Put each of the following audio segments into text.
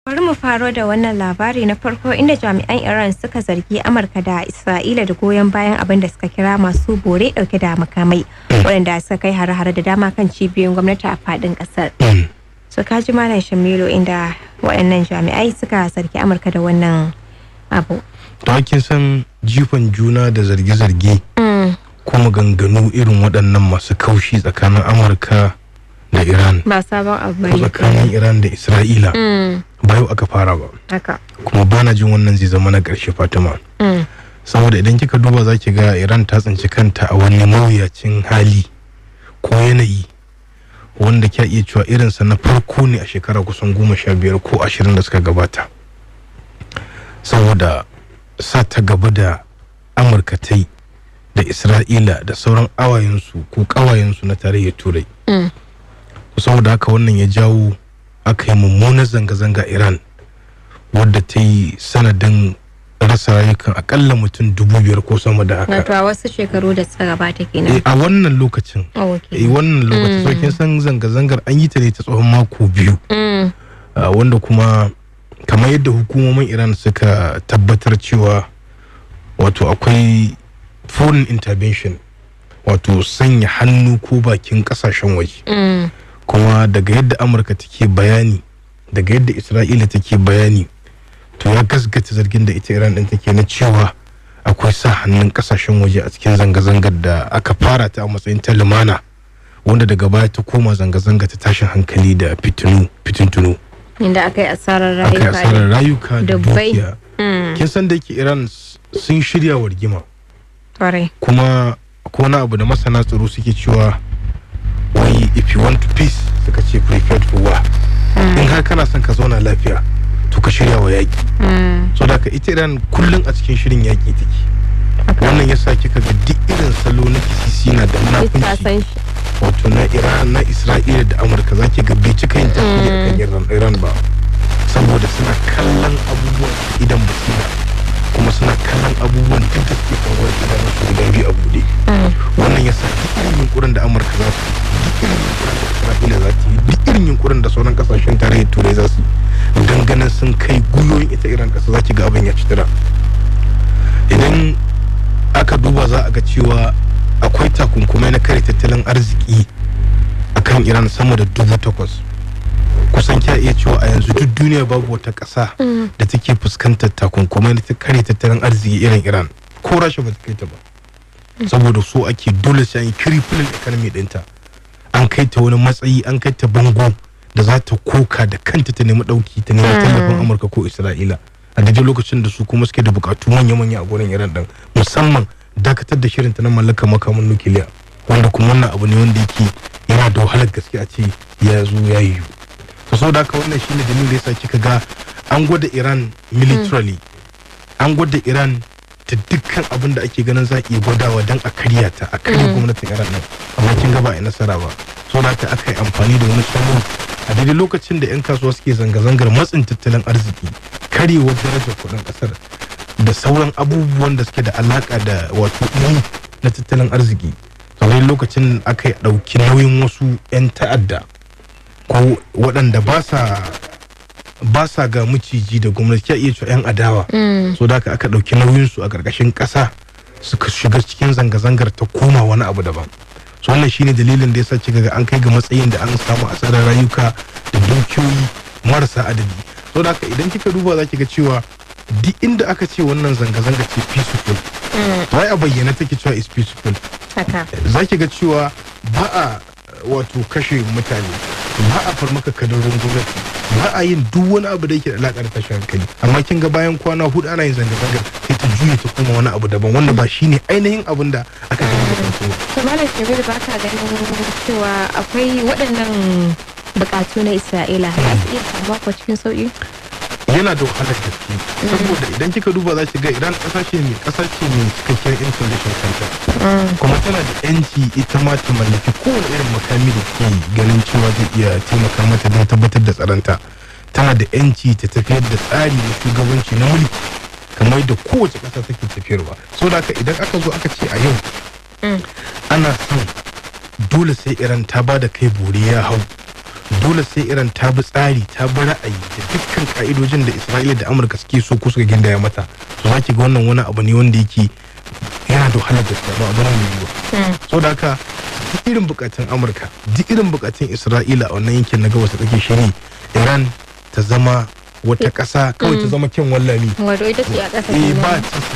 Bari mu faro da wannan labari na farko inda jami'an Iran suka zargi Amurka da Isra'ila da goyon bayan abin da suka kira masu bore dauke da makamai waɗanda suka kai hare-hare da dama kan cibiyoyin gwamnati a faɗin ƙasar. So kaji Malam Shamilu inda waɗannan jami'ai suka zargi Amurka da wannan abu. To kin san jifan juna da zarge-zarge kuma ganganu irin waɗannan masu kaushi tsakanin Amurka da Iran. Ba sabon abu bane. Tsakanin Iran da Isra'ila. Ba yau aka fara ba. Haka. Kuma bana jin wannan zai zama na ƙarshe Fatima. Saboda idan kika duba za ki ga Iran ta tsinci kanta a wani mawuyacin hali ko yanayi wanda kya iya cewa irinsa na farko ne a shekara kusan 15 ko 20 da suka gabata. Saboda sa ta gaba da Amurka ta yi da Isra'ila da sauran awayensu ko ƙawayensu na tarayyar Turai. Saboda haka wannan ya jawo aka yi mummunar zanga-zanga Iran wadda ta yi sanadin rasa rayukan akalla mutum 5,000 ko sama da haka. Wato a wasu shekaru da suka gabata kenan. A wannan lokacin. Wannan lokacin. So kin san zanga-zangar an yi ta ne ta tsawon mako 2. Wanda kuma kamar yadda hukumomin Iran suka tabbatar cewa wato akwai foreign intervention, wato sanya hannu ko bakin kasashen waje. Kuma daga yadda Amurka take bayani, daga yadda Isra'ila take bayani, to ya gasgata zargin da ita Iran din take na cewa akwai sa hannun kasashen waje a cikin zanga-zangar da aka fara ta a matsayin ta lumana, wanda daga baya ta koma zanga-zanga ta tashin hankali da fitintunu. Inda aka yi asarar rayuka da dukiya. Kin san da yake Iran sun shirya wargima. Kuma ko wani abu da masana tsaro suke cewa wai if you want peace suka ce prepared for war. In har kana son ka zauna lafiya to ka shirya wa yaki. So da ka ita Iran kullum a cikin shirin yaki take. Wannan yasa kika ga duk irin salo na kisisi na da munafunci wato na Iran na Isra'ila da Amurka zaki ga bai cika yin tasiri akan Iran ba, saboda suna kallon abubuwan idan basira kuma suna kallon abubuwan duk da suke faruwa idan su guda biyu a bude. Wannan yasa duk irin yunkurin da Amurka za su yi, duk irin yunkurin da Isra'ila za ta yi, duk irin yunkurin da sauran kasashen tarayyar Turai za su yi don ganin sun kai guyoyin ita Iran kasa zaki ga abin ya ci tira. Idan aka duba za a ga cewa akwai takunkumai na kare tattalin arziki akan Iran sama da 8,000. Kusan kya iya cewa a yanzu duk duniya babu wata ƙasa da take fuskantar takunkumai na kare tattalin arziki irin Iran, ko Rasha ba ta kai ta ba. Saboda so ake dole sai an yi crippling economy ɗinta, an kai ta wani matsayi, an kai ta bango da za ta koka da kanta ta nemi ɗauki, ta nemi tallafin Amurka ko Isra'ila a daidai lokacin da su kuma suke da bukatu manya-manya a gurin Iran ɗin, musamman dakatar da shirinta na mallaka makaman nukiliya, wanda kuma wannan abu ne wanda yake yana da wahalar gaske a ce ya zo ya yiwu. So da haka wannan shine dalilin da yasa kika ga an gwada Iran militarily, an gwada Iran ta dukkan abin da ake ganin za a iya gwadawa don a karya ta, a karya gwamnatin Iran nan, amma kin ga ba a nasara ba. So da haka aka yi amfani da wani salo a daidai lokacin da 'yan kasuwa suke zanga-zangar matsin tattalin arziki, karyewar darajar kuɗin ƙasar da sauran abubuwan da suke da alaka da wato na tattalin arziki. Kawai lokacin aka ɗauki nauyin wasu 'yan ta'adda ko waɗanda ba sa ga maciji da gwamnati, ya iya cewa 'yan adawa. So da aka ɗauki nauyinsu a ƙarƙashin ƙasa suka shiga cikin zanga-zangar ta koma wani abu daban. So wannan shine dalilin da yasa kika ga an kai ga matsayin da an samu asarar rayuka da dukiyoyi marasa adadi. So da idan kika duba za ki ga cewa duk inda aka ce wannan zanga-zanga ce peaceful, wai a bayyana take cewa is peaceful. Za ki ga cewa ba a wato kashe mutane, ba a farmaka kadarin gwamnati, ba a yin duk wani abu da yake da alaƙar tashin hankali. Amma kin ga bayan kwana 4 ana yin zanga-zangar sai ta juye ta kuma wani abu daban wanda ba shine ainihin abin da aka gani da kansu. To Malam Shabir, ba ka ganin cewa akwai waɗannan buƙatu na Isra'ila za su iya samuwa ko cikin sauƙi? Yana da wahalar gaske, saboda idan kika duba za ki ga Iran ƙasa ce mai cikakkiyar information center, kuma tana da yanci ita ma ta mallaki kowane irin makami da ke ganin cewa zai iya taimaka mata don tabbatar da tsaronta. Tana da yanci ta tafiyar da tsari na shugabanci na mulki kamar da kowace ƙasa take tafiyarwa. So da idan aka zo aka ce a yau ana son dole sai Iran ta ba da kai bore ya hau dole sai Iran ta bi tsari ta bi ra'ayi da dukkan ka'idojin da Isra'ila da Amurka suke so ko suka gindaya mata. To zaki ga wannan wani abu ne wanda yake yana da wahalar gaskiya ba abu ne mai yiwuwa. Saboda haka duk irin bukatun Amurka duk irin bukatun Isra'ila a wannan yankin na gabas ta tsakiya shine Iran ta zama wata ƙasa kawai ta zama kyan wallami. Wato ita ce a ƙasa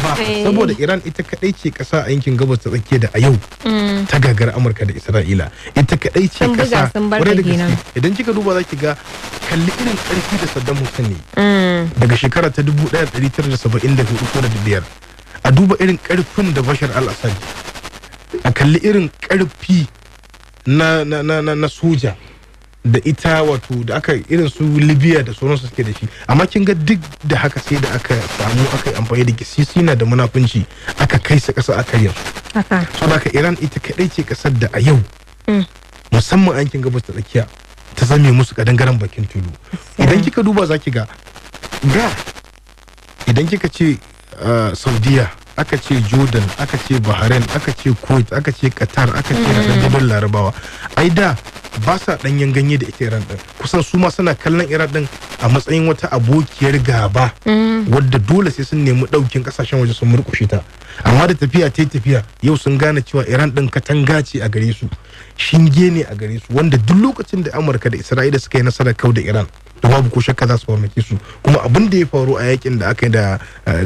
ba saboda Iran ita kadai ce ƙasa a yankin gabas ta tsakiya da a yau ta gagara Amurka da Isra'ila. Ita kadai ce ƙasa wadda da gaske idan kika duba za ki ga kalli irin ƙarfi da Saddam Hussein ne daga shekara ta 1974 ko da biyar. A duba irin ƙarfin da Bashar al-Assad, a kalli irin ƙarfi na soja da ita wato da aka irin su Libya da sauransu suke da shi, amma kin ga duk da haka sai da aka samu aka yi amfani da kisisina da munafunci aka kai su ƙasa aka yi so da ka Iran ita kadai ce ƙasar da a yau musamman a yankin gabas ta tsakiya ta zame musu kadangaren bakin tulu. Idan kika duba zaki ga idan kika ce Saudiya, aka ce Jordan, aka ce Bahrain, aka ce Kuwait, aka ce Qatar, aka ce Haɗaɗɗen Larabawa, ai da ba sa ɗanyen ganye da ita Iran ɗin. Kusan su ma suna kallon Iran ɗin a matsayin wata abokiyar gaba wadda dole sai sun nemi ɗaukin ƙasashen waje sun murƙushe ta. Amma da tafiya ta yi tafiya yau sun gane cewa Iran ɗin katanga ce a gare su, shinge ne a gare su, wanda duk lokacin da Amurka da Isra'ila suka yi nasarar kau da Iran da babu ko shakka za su farmake su. Kuma abin da ya faru a yakin da aka yi da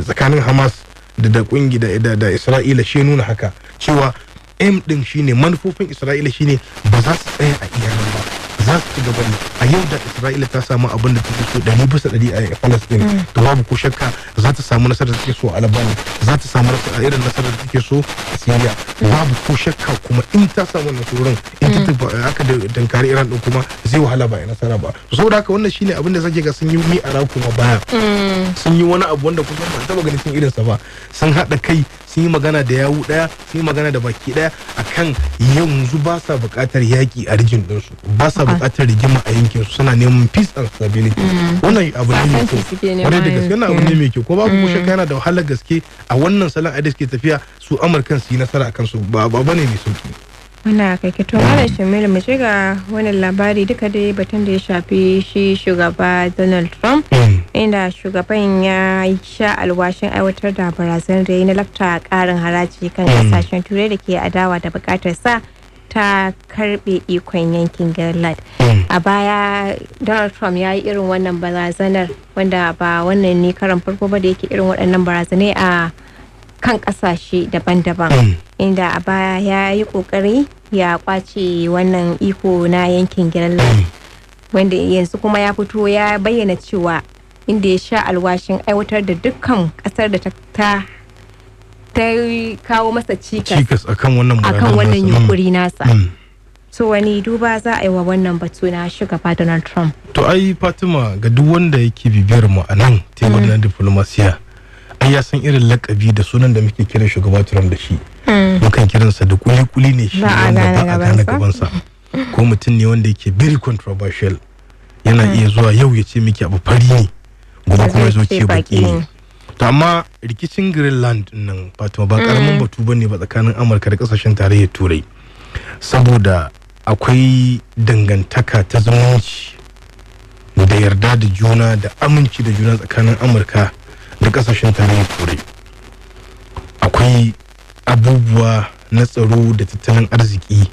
tsakanin Hamas da kungi da Isra'ila shi nuna haka cewa aim din shine manufofin Isra'ila shine ba za su tsaya a iyalan ba, za su ci gaba ne. A yau da Isra'ila ta samu abin da take so 100% a Palestine to babu ko shakka za ta samu nasarar da take so a Lebanon, za ta samu irin nasarar da take so a Syria, babu ko shakka. Kuma in ta samu nasarorin in ta aka dankari Iran din kuma zai wahala ba ya nasara ba. Saboda haka wannan shine abin da zake ga sun yi mi a kuma baya sun yi wani abu wanda kusan ba taba ganin cin irinsa ba. Sun haɗa kai, sun yi magana da yawu daya, sun yi magana da baki daya akan yanzu ba sa buƙatar yaƙi a rijin ɗinsu, ba sa buƙatar rigima a yankin su, suna neman peace and stability. Wannan abu ne mai kyau, wanda da gaske na abu ne mai kyau, ko babu ko shakka yana da wahalar gaske a wannan salon da suke tafiya su Amurkan su yi nasara akan su, ba ne mai sauki. Muna kai to Malam Shamilu mu shiga wannan labari duka dai batun da ya shafi shi shugaba Donald Trump, inda shugaban ya sha alwashin aiwatar da barazanar da ya na lafta karin haraji kan kasashen turai da ke adawa da bukatar sa ta karbe ikon yankin Greenland. A baya Donald Trump ya yi irin wannan barazanar, wanda ba wannan ne karan farko ba da yake irin waɗannan barazanai a kan kasashe daban-daban, inda a baya ya yi kokari ya kwace wannan iko na yankin Greenland, wanda yanzu kuma ya fito ya bayyana cewa inda ya sha alwashin aiwatar da dukkan kasar da ta kawo masa cikas akan wannan yunkuri nasa. So wani duba za a yi wa wannan batu na shugaba Donald Trump? To ai Fatima, ga duk wanda yake bibiyar mu a nan tebur na diplomasiya, ai ya san irin lakabi da sunan da muke kiran shugaba Trump da shi. Mukan kiransa da kuli-kuli ne shi wanda ba a gane gabansa. Ko mutum ne wanda yake very controversial. Yana iya zuwa yau ya ce miki abu fari ne, gobe kuma ya zo ce baki ne. To amma rikicin Greenland nan Fatima ba karamin batu bane ba tsakanin Amurka da kasashen tarayyar Turai. Saboda akwai dangantaka ta zumunci da yarda da juna da aminci da juna tsakanin Amurka da kasashen tarayyar Turai. Akwai abubuwa na tsaro da tattalin arziki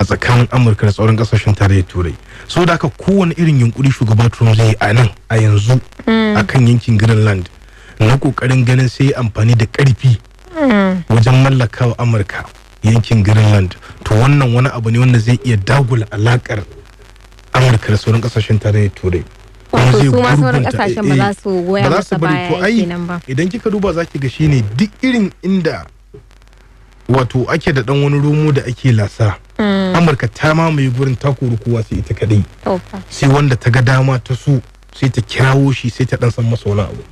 a tsakanin Amurka da sauran kasashen tarayyar Turai. So da haka kowane irin yunkuri shugaba Trump zai a nan a yanzu akan yankin Greenland na kokarin ganin sai amfani da karfi wajen mallakawa Amurka yankin Greenland, to wannan wani abu ne wanda zai iya dagula alakar Amurka da sauran kasashen tarayyar Turai. Kuma zai sauran kasashen ba za su goya masa baya kenan ba. Idan kika duba zaki ga shine duk irin inda wato ake da dan wani romo da ake lasa, Amurka ta mamaye gurin takuru kowa sai ita kadai, sai wanda ta ga dama ta so sai ta kirawo shi sai ta dan san masa wani abu.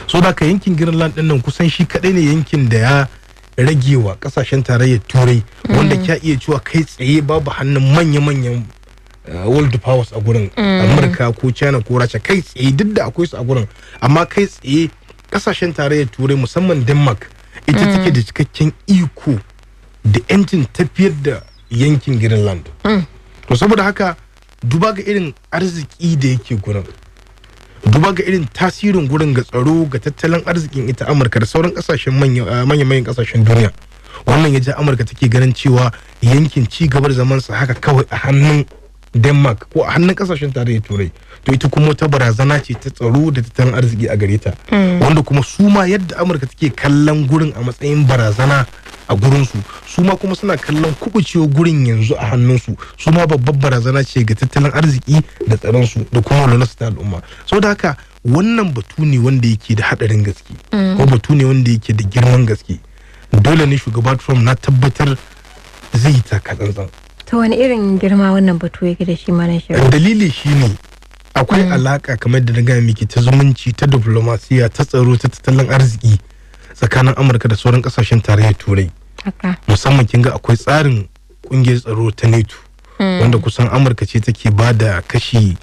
So da ka yankin Greenland din nan kusan shi kadai ne yankin da ya ragewa kasashen tarayyar Turai wanda kya iya cewa kai tsaye babu hannun manya-manyan world powers a gurin, Amurka ko China ko Rasha kai tsaye, duk da akwai su a gurin, amma kai tsaye kasashen tarayyar Turai musamman Denmark ita take da cikakken iko da 'yancin tafiyar da yankin Greenland. To saboda haka duba ga irin arziki da yake gurin, duba ga irin tasirin gurin ga tsaro, ga tattalin arzikin ita Amurka da sauran kasashen manyan kasashen duniya. Wannan ya ja Amurka take ganin cewa yankin ci gabar zamansa haka kawai a hannun Denmark ko a hannun kasashen tarayyar Turai, to ita kuma wata barazana ce ta tsaro da tattalin arziki a gare ta, wanda kuma su ma yadda Amurka take kallon gurin a matsayin barazana a gurinsu, su ma kuma suna kallon kubucewa gurin yanzu a hannunsu, su ma babbar barazana ce ga tattalin arziki da tsaronsu da kuma walwalarsu ta al'umma. Saboda haka wannan batu ne wanda yake da hadarin gaske, ko batu ne wanda yake da girman gaske. Dole ne shugaba Trump na tabbatar zai taka tsantsan. To wani irin girma wannan batu yake da shi mana shi? Dalili shine akwai alaka kamar da na gaya miki ta zumunci, ta diplomasiya, ta tsaro, ta tattalin arziki tsakanin Amurka da sauran kasashen tarayyar Turai. Musamman kin ga akwai tsarin kungiyar tsaro ta NATO, wanda kusan Amurka ce take ba da kashi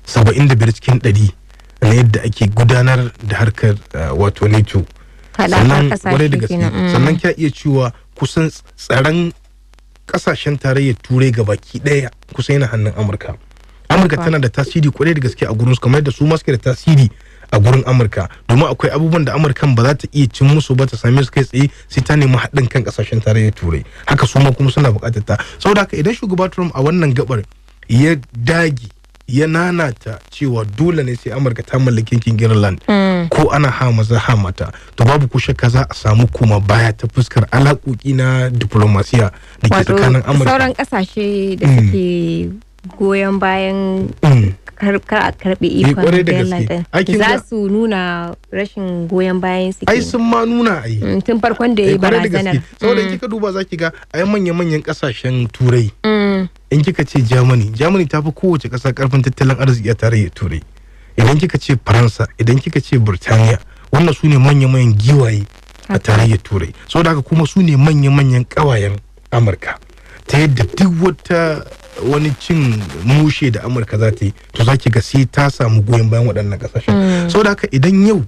75 cikin 100 na yadda ake gudanar da harkar wato NATO. Sannan kwarai da gaske, sannan kya iya cewa kusan tsaron kasashen tarayyar Turai gabaki daya kusan yana hannun Amurka. Amurka tana da tasiri kwarai da gaske a gurin su, kamar da su ma suke da tasiri a gurin Amurka, domin akwai abubuwan da Amurkan ba za ta iya cin musu ba ta same su kai tsaye, sai ta nemi haɗin kan kasashen tarayyar Turai. Haka su ma kuma suna buƙatar ta. Saboda haka idan shugaba Trump a wannan gabar ya dage ya nanata cewa dole ne sai Amurka ta mallaki yankin Greenland, ko ana ha maza ha mata, to babu ko shakka za a samu kuma baya ta fuskar alaƙoƙi na diplomasiya da ke tsakanin Amurka. Sauran ƙasashe da suke goyon bayan kar a karɓe ikon Greenland za su nuna rashin goyon bayan su. Ai sun ma nuna ai. Tun farkon da ya yi barazanar. Saboda kika duba za ki ga ai manya-manyan ƙasashen Turai. In kika ce Germany ta fi kowace ƙasa ƙarfin tattalin arziki a tarayyar Turai. Idan kika ce Faransa, idan kika ce Burtaniya, wannan su ne manya-manyan giwaye a tarayyar Turai. Saboda haka kuma su ne manya-manyan ƙawayen Amurka. Ta yadda duk wani cin mushe da Amurka za ta yi, to za ki ga sai ta samu goyon bayan waɗannan ƙasashen. Saboda haka idan yau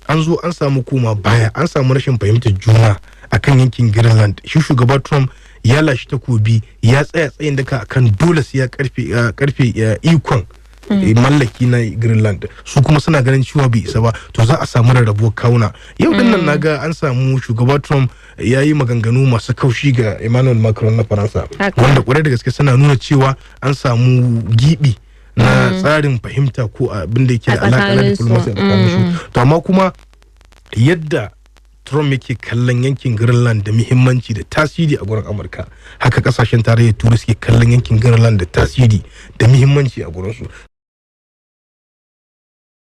an zo an samu koma baya, an samu rashin fahimtar juna akan yankin Greenland, shi shugaba Trump ya lashe takobi, ya tsaya tsayin daka akan dole sai ya karfe ikon mallaki na Greenland. Su kuma suna ganin cewa bai isa ba, to za a samu rarrabuwar kawuna. Yau din nan naga an samu shugaba Trump ya yi maganganu masu kaushi ga Emmanuel Macron na Faransa, wanda kwarai da gaske suna nuna cewa an samu gibi na tsarin fahimta ko abin da yake da alaƙa na diplomasiya tsakanin su. To amma kuma yadda Trump yake kallon yankin Greenland da muhimmanci da tasiri a gurin Amurka, haka kasashen tarayyar Turai suke kallon yankin Greenland da tasiri da muhimmanci a gurin su.